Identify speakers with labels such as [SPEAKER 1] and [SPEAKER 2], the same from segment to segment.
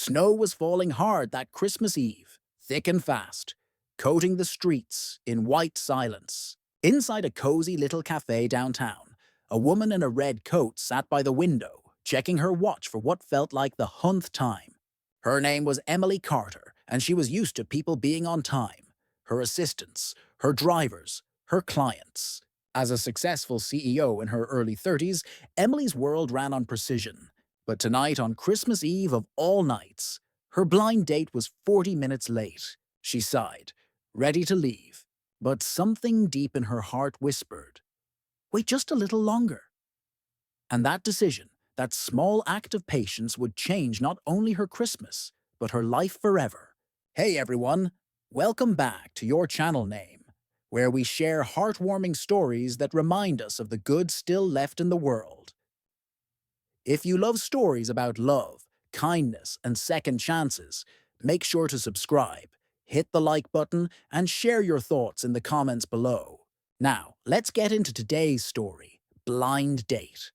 [SPEAKER 1] Snow was falling hard that Christmas Eve, thick and fast, coating the streets in white silence. Inside a cozy little café downtown, a woman in a red coat sat by the window, checking her watch for what felt like the 100th time. Her name was Emily Carter, and she was used to people being on time. Her assistants, her drivers, her clients. As a successful CEO in her early 30s, Emily's world ran on precision. But tonight, on Christmas Eve of all nights, her blind date was 40 minutes late. She sighed, ready to leave. But something deep in her heart whispered, "Wait just a little longer." And that decision, that small act of patience would change not only her Christmas, but her life forever. Hey everyone, welcome back to your channel name, where we share heartwarming stories that remind us of the good still left in the world. If you love stories about love, kindness, and second chances, make sure to subscribe, hit the like button, and share your thoughts in the comments below. Now, let's get into today's story, Blind Date.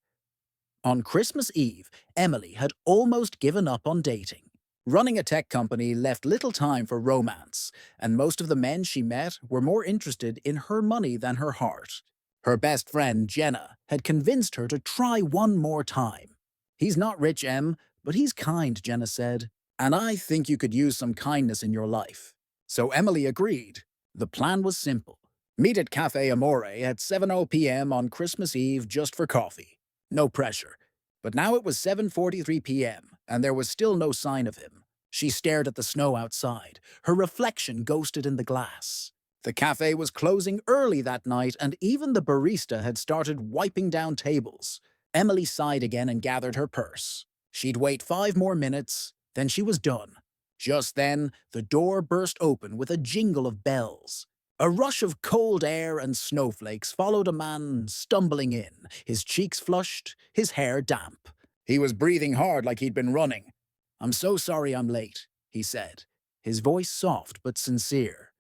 [SPEAKER 1] On Christmas Eve, Emily had almost given up on dating. Running a tech company left little time for romance, and most of the men she met were more interested in her money than her heart. Her best friend, Jenna, had convinced her to try one more time. "He's not rich, Em, but he's kind," Jenna said. "And I think you could use some kindness in your life." So Emily agreed. The plan was simple. Meet at Café Amore at 7:00 p.m. on Christmas Eve just for coffee. No pressure. But now it was 7:43 p.m., and there was still no sign of him. She stared at the snow outside, her reflection ghosted in the glass. The cafe was closing early that night, and even the barista had started wiping down tables. Emily sighed again and gathered her purse. She'd wait 5 more minutes, then she was done. Just then, the door burst open with a jingle of bells. A rush of cold air and snowflakes followed a man stumbling in, his cheeks flushed, his hair damp. He was breathing hard like he'd been running. "I'm so sorry I'm late," he said, his voice soft but sincere.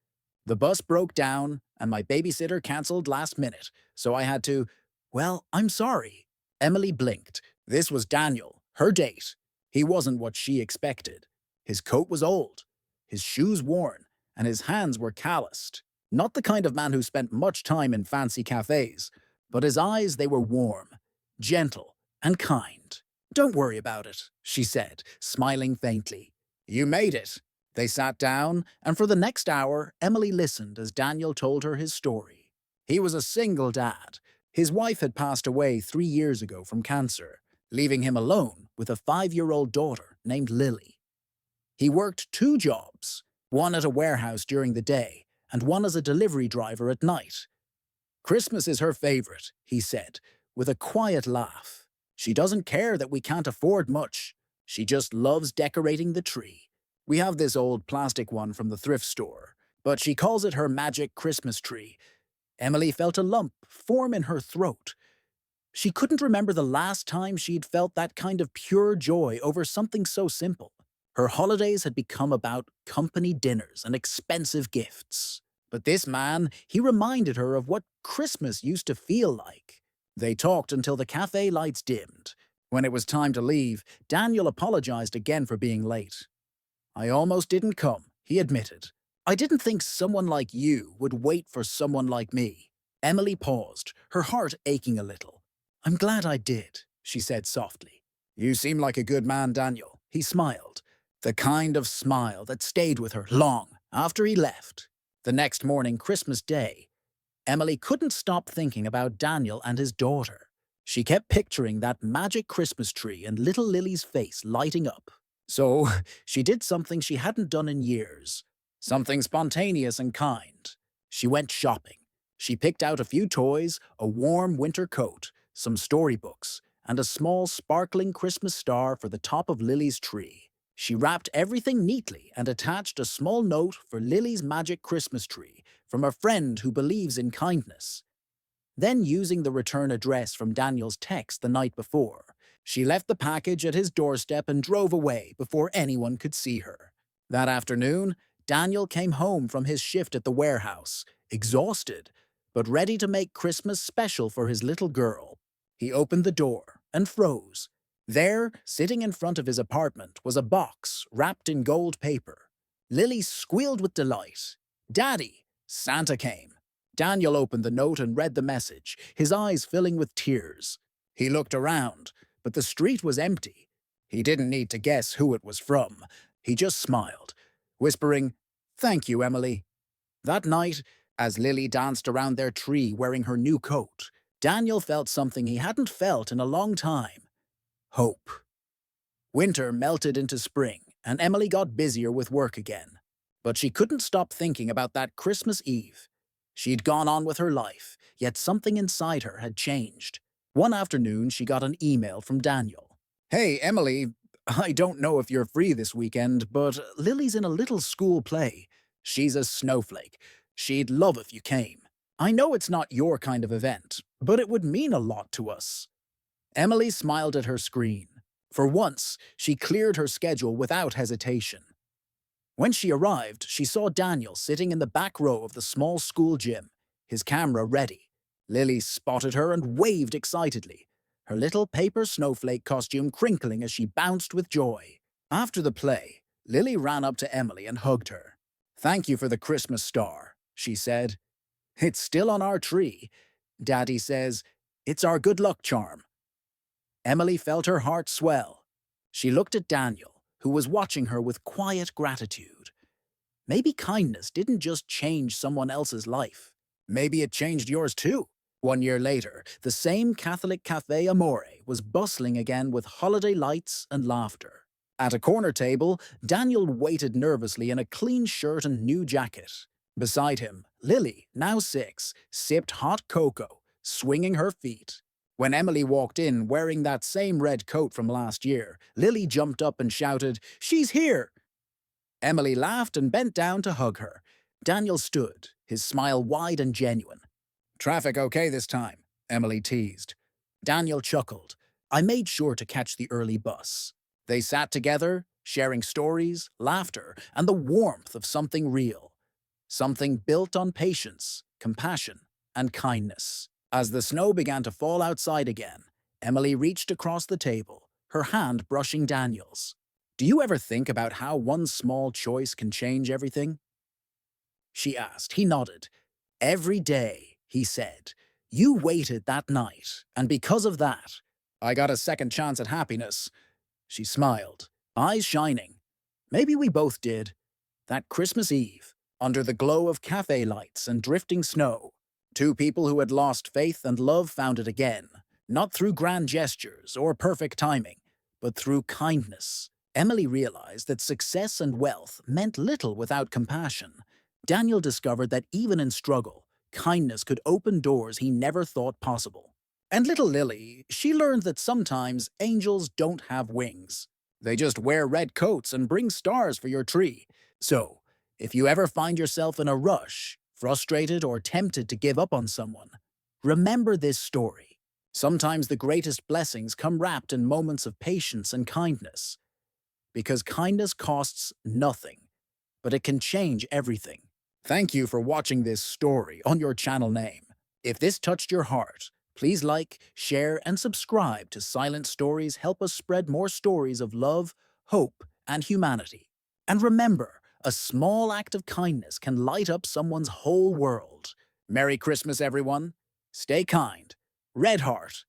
[SPEAKER 1] "The bus broke down, and my babysitter cancelled last minute, so I had to— Well, I'm sorry." Emily blinked. This was Daniel, her date. He wasn't what she expected. His coat was old, his shoes worn, and his hands were calloused. Not the kind of man who spent much time in fancy cafes, but his eyes, they were warm, gentle, and kind. "Don't worry about it," she said, smiling faintly. "You made it." They sat down, and for the next hour, Emily listened as Daniel told her his story. He was a single dad. His wife had passed away 3 years ago from cancer, leaving him alone with a 5-year-old daughter named Lily. He worked 2 jobs, one at a warehouse during the day, and one as a delivery driver at night. "Christmas is her favorite," he said, with a quiet laugh. "She doesn't care that we can't afford much. She just loves decorating the tree. We have this old plastic one from the thrift store, but she calls it her magic Christmas tree." Emily felt a lump form in her throat. She couldn't remember the last time she'd felt that kind of pure joy over something so simple. Her holidays had become about company dinners and expensive gifts. But this man, he reminded her of what Christmas used to feel like. They talked until the cafe lights dimmed. When it was time to leave, Daniel apologized again for being late. "I almost didn't come," he admitted. "I didn't think someone like you would wait for someone like me." Emily paused, her heart aching a little. "I'm glad I did," she said softly. "You seem like a good man, Daniel," he smiled. The kind of smile that stayed with her long after he left. The next morning, Christmas Day, Emily couldn't stop thinking about Daniel and his daughter. She kept picturing that magic Christmas tree and little Lily's face lighting up. So she did something she hadn't done in years. Something spontaneous and kind. She went shopping. She picked out a few toys, a warm winter coat, some storybooks, and a small sparkling Christmas star for the top of Lily's tree. She wrapped everything neatly and attached a small note for Lily's magic Christmas tree from a friend who believes in kindness. Then, using the return address from Daniel's text the night before, she left the package at his doorstep and drove away before anyone could see her. That afternoon, Daniel came home from his shift at the warehouse, exhausted, but ready to make Christmas special for his little girl. He opened the door and froze. There, sitting in front of his apartment, was a box wrapped in gold paper. Lily squealed with delight. "Daddy, Santa came." Daniel opened the note and read the message, his eyes filling with tears. He looked around, but the street was empty. He didn't need to guess who it was from. He just smiled, whispering, "Thank you, Emily." That night, as Lily danced around their tree wearing her new coat, Daniel felt something he hadn't felt in a long time: hope. Winter melted into spring, and Emily got busier with work again. But she couldn't stop thinking about that Christmas Eve. She'd gone on with her life, yet something inside her had changed. One afternoon, she got an email from Daniel. "Hey, Emily, I don't know if you're free this weekend, but Lily's in a little school play. She's a snowflake. She'd love if you came. I know it's not your kind of event, but it would mean a lot to us." Emily smiled at her screen. For once, she cleared her schedule without hesitation. When she arrived, she saw Daniel sitting in the back row of the small school gym, his camera ready. Lily spotted her and waved excitedly, her little paper snowflake costume crinkling as she bounced with joy. After the play, Lily ran up to Emily and hugged her. "Thank you for the Christmas star," she said. "It's still on our tree. Daddy says it's our good luck charm." Emily felt her heart swell. She looked at Daniel, who was watching her with quiet gratitude. Maybe kindness didn't just change someone else's life. Maybe it changed yours too. 1 year later, the same Catholic Café Amore was bustling again with holiday lights and laughter. At a corner table, Daniel waited nervously in a clean shirt and new jacket. Beside him, Lily, now 6, sipped hot cocoa, swinging her feet. When Emily walked in wearing that same red coat from last year, Lily jumped up and shouted, "She's here!" Emily laughed and bent down to hug her. Daniel stood, his smile wide and genuine. "Traffic okay this time?" Emily teased. Daniel chuckled. "I made sure to catch the early bus." They sat together, sharing stories, laughter, and the warmth of something real. Something built on patience, compassion, and kindness. As the snow began to fall outside again, Emily reached across the table, her hand brushing Daniel's. "Do you ever think about how one small choice can change everything?" she asked. He nodded. "Every day," he said. "You waited that night, and because of that, I got a second chance at happiness." She smiled, eyes shining. "Maybe we both did." That Christmas Eve, under the glow of cafe lights and drifting snow, two people who had lost faith and love found it again, not through grand gestures or perfect timing, but through kindness. Emily realized that success and wealth meant little without compassion. Daniel discovered that even in struggle, kindness could open doors he never thought possible. And little Lily, she learned that sometimes angels don't have wings. They just wear red coats and bring stars for your tree. So, if you ever find yourself in a rush, frustrated or tempted to give up on someone, remember this story. Sometimes the greatest blessings come wrapped in moments of patience and kindness. Because kindness costs nothing, but it can change everything. Thank you for watching this story on your channel name. If this touched your heart, please like, share, and subscribe to Silent Stories. Help us spread more stories of love, hope, and humanity. And remember, a small act of kindness can light up someone's whole world. Merry Christmas, everyone. Stay kind. Red Heart.